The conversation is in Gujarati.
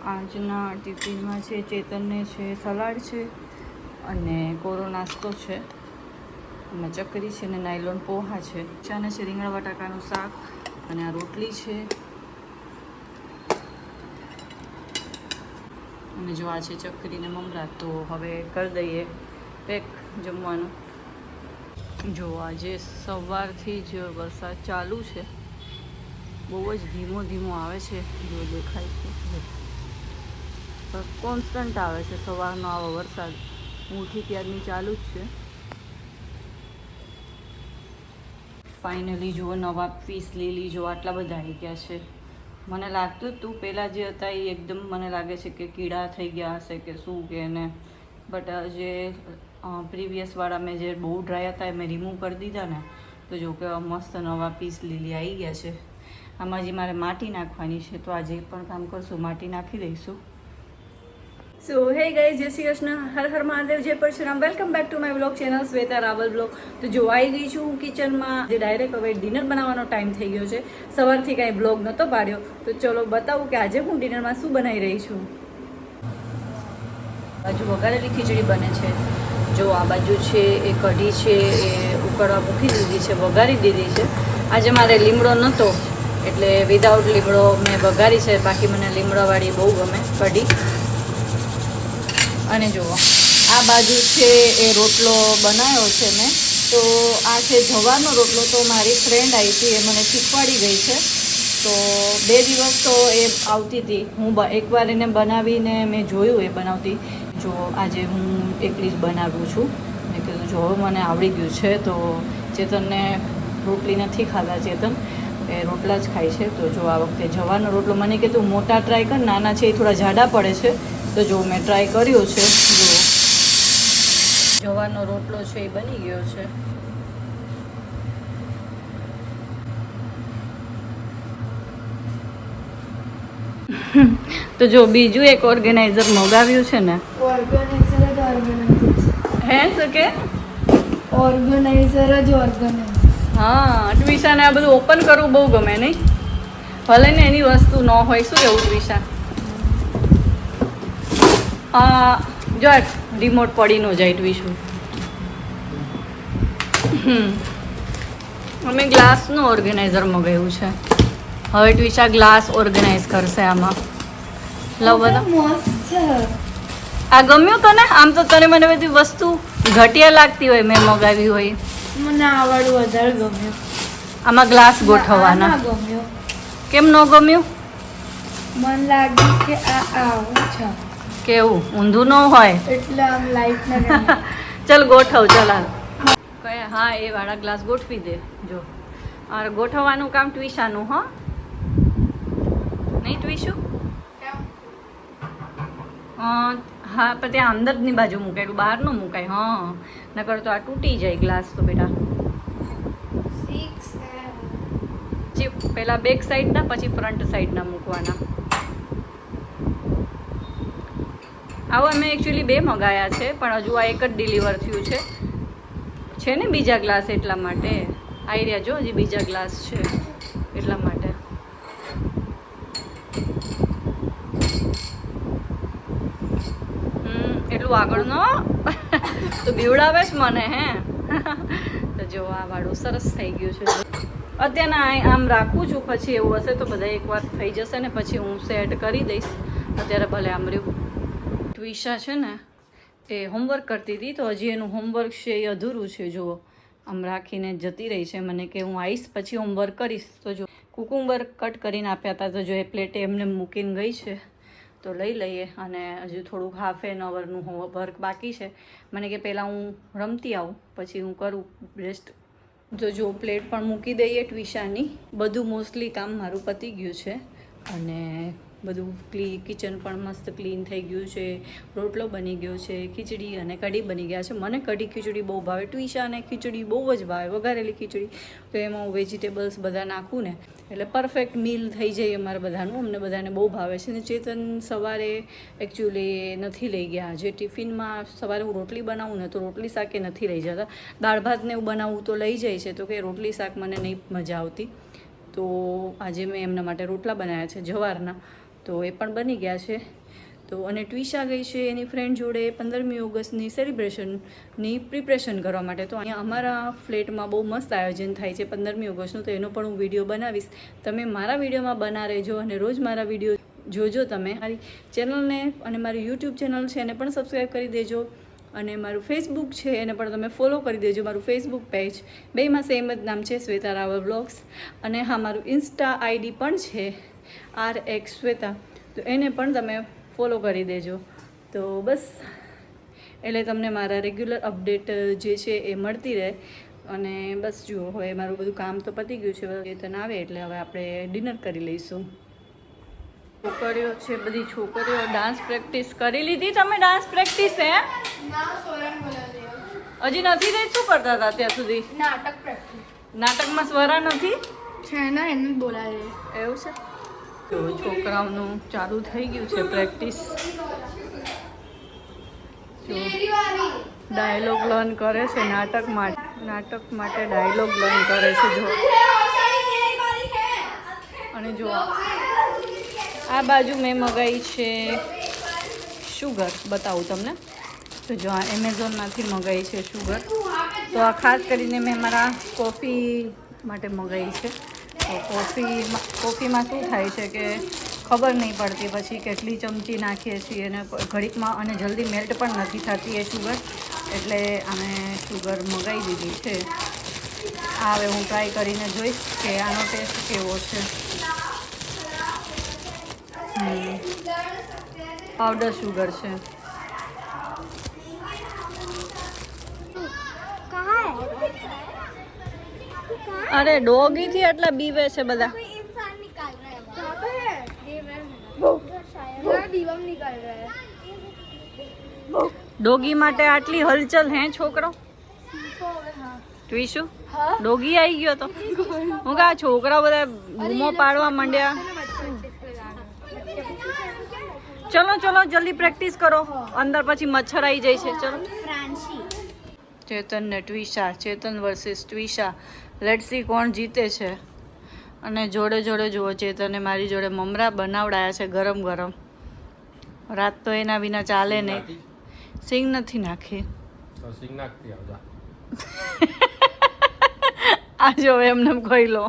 આજના ટિફિનમાં છે ચેતનને છે સલાડ છે અને કોરો નાસ્તો છે, એમાં ચકરી છે ને નાયલોન પોહા છે, ચાને છે રીંગણા બટાકાનું શાક અને આ રોટલી છે અને જો આ છે ચકરી ને મમરા. તો હવે કરી દઈએ પેક જમવાનું. જો આજે સવારથી જ વરસાદ ચાલુ છે, બહુ જ ધીમો ધીમો આવે છે, જો દેખાય છે કોન્સ્ટન્ટ આવે છે સવારનો આવો વરસાદ. ઉઠી ત્યારની ચાલુ જ છે. ફાઇનલી જુઓ નવા પીસ લીલી જો આટલા બધા આવી ગયા છે. મને લાગતું હતું પહેલાં જે હતા એ એકદમ મને લાગે છે કે કીડા થઈ ગયા હશે કે શું કે ને, બટ જે પ્રીવિયસવાળા મેં જે બહુ ડ્રાય હતા એ મેં રિમૂવ કરી દીધા ને, તો જો કે મસ્ત નવા પીસ લીલી આવી ગયા છે. આમાં જે મારે માટી નાખવાની છે, તો આજે પણ કામ કરશું, માટી નાખી દઈશું. સો હે ગાઈઝ, જય શ્રી કૃષ્ણ, હર હર મહાદેવ, જય Parshuram. Welcome back to my blog channel Shweta Rawal blog. તો જો આવી ગઈ છું હું કિચનમાં. જે ડાયરેક્ટ હવે ડિનર બનાવવાનો ટાઈમ થઈ ગયો છે. સવારથી કાંઈ બ્લોગ નહોતો પાડ્યો, તો ચલો બતાવું કે આજે હું ડિનરમાં શું બનાવી રહી છું. બાજુ વઘારેલી ખીચડી બને છે. જો આ બાજુ છે એ કઢી છે, એ ઉકળવા મૂકી દીધી છે, વઘારી દીધી છે. આજે મારે લીમડો નહોતો એટલે વિધાઉટ લીમડો મેં વઘારી છે. બાકી મને લીમડાવાળી બહુ ગમે કઢી. અને જુઓ આ બાજુ છે એ રોટલો બનાવ્યો છે મેં. તો આ છે જવારનો રોટલો. તો મારી ફ્રેન્ડ આવી હતી, એ મને શીખવાડી ગઈ છે. તો 2 દિવસ તો એ આવતી હતી, હું એકવાર એને બનાવીને મેં જોયું એ બનાવતી. જો આજે હું એકલી જ બનાવું છું. મેં કીધું જો મને આવડી ગયું છે. તો ચેતનને રોટલી નથી ખાતા, ચેતન એ રોટલા જ ખાય છે. તો જો આ વખતે જવારનો રોટલો મને કીધું મોટા ટ્રાય કર, નાના છે એ થોડા જાડા પડે છે. તો જો મેં ટ્રાય કર્યો છે. જો જવારનો રોટલો છે એ બની ગયો છે. તો જો બીજું એક ઓર્ગેનાઇઝર મંગાવ્યું છે ને. હે શું કે ઓર્ગેનાઇઝર જ ઓર્ગેનાઇઝર. હા, ટ્વિશાને આ બધું ઓપન કરવું બહુ ગમે નહીં? ભલે ને એની વસ્તુ ન હોય. શું કેવું ટ્વિશા? જો રિમોટ પડી ન જાય ટ્વિશું. અમે ગ્લાસનું ઓર્ગેનાઇઝર મંગાવ્યું છે. હવે ટ્વિશા ગ્લાસ ઓર્ગેનાઇઝ કરશે આમાં. લવ બધા મસ્ત છે. આ ગમ્યું તને? આમ તો તને મને બધી વસ્તુ ઘટિયા લાગતી હોય મેં મગાવી હોય. મને આવડું વધારે ગમ્યું. આમાં ગ્લાસ ગોઠવવાના. ગમ્યું. કેમ ન ગમ્યું? મને લાગ્યું કે આ આવું છે. કેવું ઊંધું ન હોય એટલે આમ લાઈટ ના. ચલ ગોઠવ. ચલ કયા? હા, એ વાળા ગ્લાસ ગોઠવી દે. જો આ ગોઠવવાનું કામ ટ્વિશાનું. હા નહીં ટ્વિશું? હા, પણ ત્યાં અંદરની બાજુ મુકાયેલું, બહાર ન મુકાય. હા, નકર તો આ તૂટી જાય ગ્લાસ તો બેટા. ચીપ પહેલાં બેક સાઈડના પછી ફ્રન્ટ સાઈડના મૂકવાના. આવો અમે એકચ્યુઅલી 2 મંગાયા છે, પણ હજુ આ એક જ ડિલિવર થયું છે ને બીજા ગ્લાસ, એટલા માટે આવી રહ્યા. જો હજી બીજા ગ્લાસ છે એટલા માટે. એટલું આગળ નો તો બીવડાવે જ મને. હે તો જો આ વાળું સરસ થઈ ગયું છે. અત્યારના આમ રાખું છું, પછી એવું હશે તો બધા એકવાર થઈ જશે ને પછી હું સેટ કરી દઈશ. અત્યારે ભલે આમ રહ્યું. ટ્વિશા છે ને એ હોમવર્ક કરતી હતી, તો હજી એનું હોમવર્ક છે એ અધૂરું છે. જુઓ આમ રાખીને જતી રહી છે મને કે હું આવીશ પછી હોમવર્ક કરીશ. તો જો કુકુમ્બર કટ કરીને આપ્યા હતા, તો જો એ પ્લેટે એમને મૂકીને ગઈ છે. તો લઈ લઈએ. અને હજુ થોડુંક ½ એન અવરનું વર્ક બાકી છે. મને કે પહેલાં હું રમતી આવું પછી હું કરું રેસ્ટ. તો જો પ્લેટ પણ મૂકી દઈએ ટ્વિશાની. બધું મોસ્ટલી કામ મારું પતી ગયું છે અને બધું કિચન પણ મસ્ત ક્લીન થઈ ગયું છે. રોટલો બની ગયો છે, ખીચડી અને કઢી બની ગયા છે. મને કઢી ખીચડી બહુ ભાવે. ટ્વિશાને ખીચડી બહુ જ ભાવે, વઘારેલી ખીચડી. તો એમાં હું વેજીટેબલ્સ બધા નાખું ને એટલે પરફેક્ટ મીલ થઈ જાય અમારા બધાનું. અમને બધાને બહુ ભાવે છે. ને ચેતન સવારે એકચ્યુઅલી નથી લઈ ગયા. જે ટિફિનમાં સવારે હું રોટલી બનાવું ને તો રોટલી શાકે નથી લઈ જતા. દાળ ભાત ને એવું બનાવું તો લઈ જાય છે. તો કે રોટલી શાક મને નહીં મજા આવતી. તો આજે મેં એમના માટે રોટલા બનાવ્યા છે જવારના. તો તો એ પણ બની ગયા છે. તો અને ટ્વિશા ગઈ છે એની ફ્રેન્ડ જોડે 15મી ઓગસ્ટની સેલિબ્રેશનની પ્રિપરેશન કરવા માટે. તો અહીંયા અમારા ફ્લેટમાં બહુ મસ્ત આયોજન થાય છે 15મી ઓગસ્ટનું, તો એનો પણ હું વિડીયો બનાવીશ. તમે મારા વિડીયોમાં બના રહેજો અને રોજ મારા વિડીયો જોજો. તમે મારી ચેનલને અને મારી યુટ્યુબ ચેનલ છે એને પણ સબસ્ક્રાઈબ કરી દેજો, અને મારું ફેસબુક છે એને પણ તમે ફોલો કરી દેજો. મારું ફેસબુક પેજ બેયમાં સેમ જ નામ છે, શ્વેતા રાવલ વ્લોગ્સ. અને હા, મારું ઇન્સ્ટા આઈડી પણ છે RX શ્વેતા, તો એને પણ તમે ફોલો કરી દેજો. તો બસ, એટલે તમને મારા રેગ્યુલર અપડેટ જે છે એ મળતી રહે. અને બસ જુઓ, હવે મારું બધું કામ તો પતી ગયું છે. ચેતન આવે એટલે હવે આપણે ડિનર કરી લઈશું. છોકરીઓ છે, બધી છોકરીઓ ડાન્સ પ્રેક્ટિસ કરી લીધી. તમે ડાન્સ પ્રેક્ટિસ હે હજી નથી રહી? શું કરતા હતા અત્યાર સુધી? નાટક પ્રેક્ટિસ. નાટકમાં સ્વરા નથી છે ને, એને બોલાવે. એવું છે. તો છોકરાઓનું ચાલુ થઈ ગયું છે પ્રેક્ટિસ. ડાયલોગ લર્ન કરે છે નાટક માટે ડાયલોગ લર્ન કરે છે. જો અને જો આ બાજુ મેં મગાવી છે શુગર, બતાવું તમને. તો જો આ એમેઝોનમાંથી મગાવી છે શુગર. તો આ ખાસ કરીને મેં મારા કોફી માટે મગાવી છે. તો કોફીમાં શું થાય છે કે ખબર નહીં પડતી પછી કેટલી ચમચી નાખીએ છીએ અને ઘડીકમાં, અને જલ્દી મેલ્ટ પણ નથી થતી એ શુગર, એટલે અમે શુગર મગાવી દીધી છે. આ હવે હું ટ્રાય કરીને જોઈશ કે આનો ટેસ્ટ કેવો છે. પાવડર શુગર છે. અરે ડોગીથી એટલા બીવે છે બધા. ડોગી માટે આટલી હલચલ હે છોકરો? ટ્વિશુ ડોગી આવી ગયો તો હું કા છોકરા બધા બૂમો પાડવા માંડ્યા. ચલો ચલો જલ્દી પ્રેક્ટિસ કરો, અંદર પછી મચ્છર આવી જાય છે. ચલો. ચેતન ને ટ્વિશા, ચેતન વર્સિસ ટ્વિશા. લેટ્સ સી કોણ જીતે છે. અને જોડે જોડે જુઓ, ચેતને મારી જોડે મમરા બનાવડાયા છે ગરમ ગરમ. રાત તો એના વિના ચાલે નહીં. સિંગ નથી નાખી. આ જો એમને કહી લો.